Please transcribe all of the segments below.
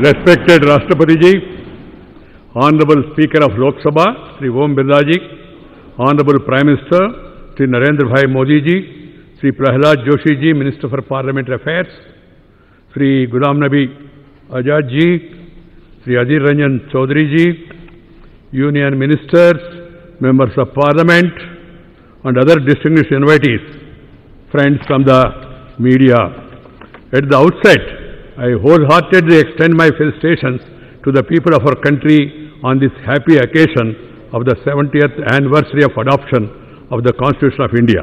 Respected Rashtrapati Ji, Honorable Speaker of Lok Sabha, Sri Om Birla Ji, Honorable Prime Minister, Sri Narendra Bhai Modi Ji, Sri Prahlad Joshi Ji, Minister for Parliamentary Affairs, Sri Ghulam Nabi Azad Ji, Sri Adhir Ranjan Chaudhary Ji, Union Ministers, Members of Parliament, and other distinguished invitees, friends from the media. At the outset, I wholeheartedly extend my felicitations to the people of our country on this happy occasion of the 70th anniversary of adoption of the Constitution of India,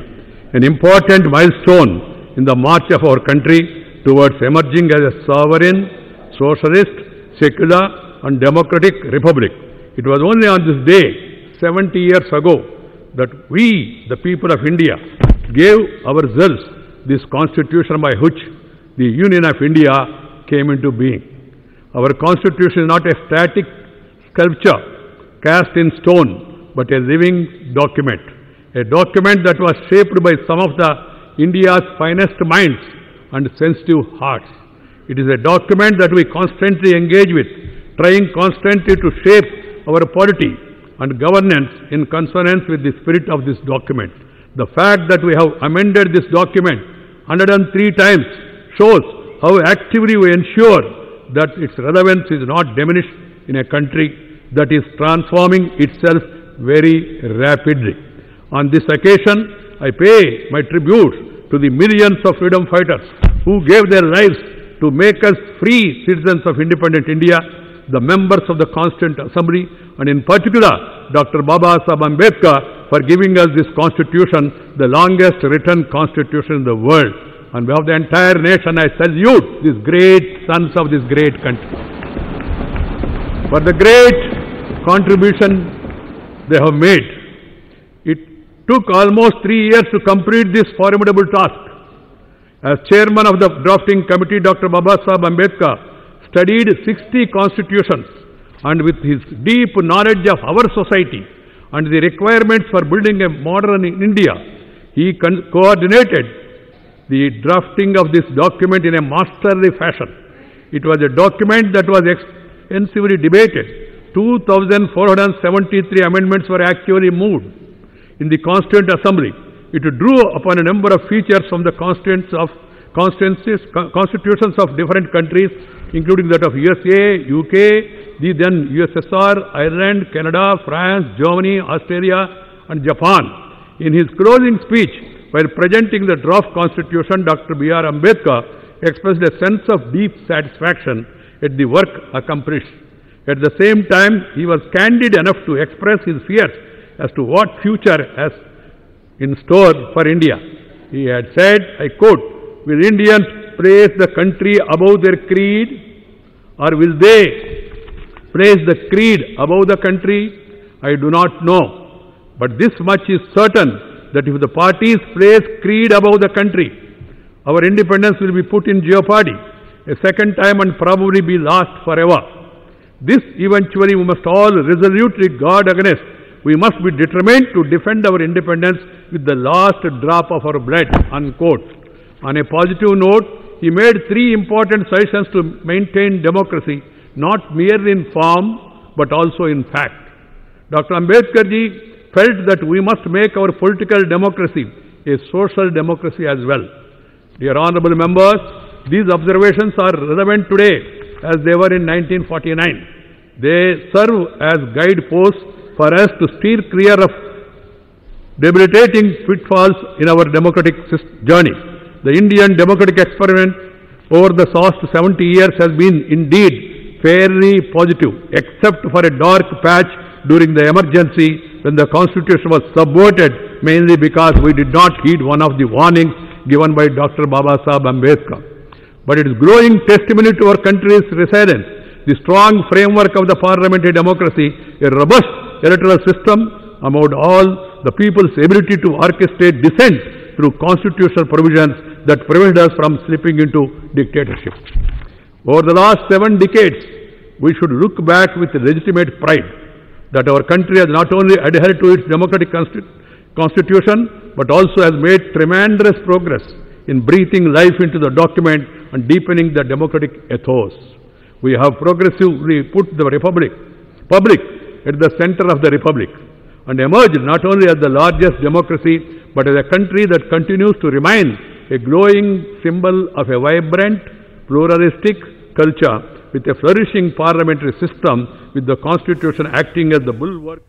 an important milestone in the march of our country towards emerging as a sovereign, socialist, secular and democratic republic. It was only on this day, 70 years ago, that we, the people of India, gave ourselves this constitution by which the Union of India came into being. Our constitution is not a static sculpture cast in stone, but a living document. A document that was shaped by some of India's finest minds and sensitive hearts. It is a document that we constantly engage with, trying constantly to shape our polity and governance in consonance with the spirit of this document. The fact that we have amended this document 103 times shows how actively we ensure that its relevance is not diminished in a country that is transforming itself very rapidly. On this occasion, I pay my tribute to the millions of freedom fighters who gave their lives to make us free citizens of independent India, the members of the Constituent Assembly, and in particular, Dr. Baba Saheb Ambedkar for giving us this constitution, the longest written constitution in the world. On behalf of the entire nation, I salute these great sons of this great country for the great contribution they have made. It took almost 3 years to complete this formidable task. As chairman of the drafting committee, Dr. Baba Saheb Ambedkar studied 60 constitutions, and with his deep knowledge of our society and the requirements for building a modern India, he coordinated the drafting of this document in a masterly fashion. It was a document that was extensively debated. 2,473 amendments were actually moved in the Constituent Assembly. It drew upon a number of features from the constitutions of different countries, including that of USA, UK, the then USSR, Ireland, Canada, France, Germany, Australia and Japan. In his closing speech, while presenting the draft constitution, Dr. B.R. Ambedkar expressed a sense of deep satisfaction at the work accomplished. At the same time, he was candid enough to express his fears as to what future has in store for India. He had said, I quote, "Will Indians praise the country above their creed, or will they praise the creed above the country? I do not know. But this much is certain, that if the parties place creed above the country, our independence will be put in jeopardy a second time and probably be lost forever. This eventually we must all resolutely guard against. We must be determined to defend our independence with the last drop of our blood." Unquote. On a positive note, he made 3 important suggestions to maintain democracy, not merely in form, but also in fact. Dr. Ambedkar ji felt that we must make our political democracy a social democracy as well. Dear honorable members, these observations are relevant today as they were in 1949. They serve as guideposts for us to steer clear of debilitating pitfalls in our democratic journey. The Indian democratic experiment over the past 70 years has been indeed fairly positive, except for a dark patch during the emergency when the Constitution was subverted, mainly because we did not heed one of the warnings given by Dr. Baba Saheb Ambedkar. But it is growing testimony to our country's resilience, the strong framework of the parliamentary democracy, a robust electoral system, among all, the people's ability to orchestrate dissent through constitutional provisions that prevent us from slipping into dictatorship. Over the last 7 decades, we should look back with legitimate pride that our country has not only adhered to its democratic constitution, but also has made tremendous progress in breathing life into the document and deepening the democratic ethos. We have progressively put the public at the center of the Republic and emerged not only as the largest democracy but as a country that continues to remain a glowing symbol of a vibrant, pluralistic culture with a flourishing parliamentary system with the Constitution acting as the bulwark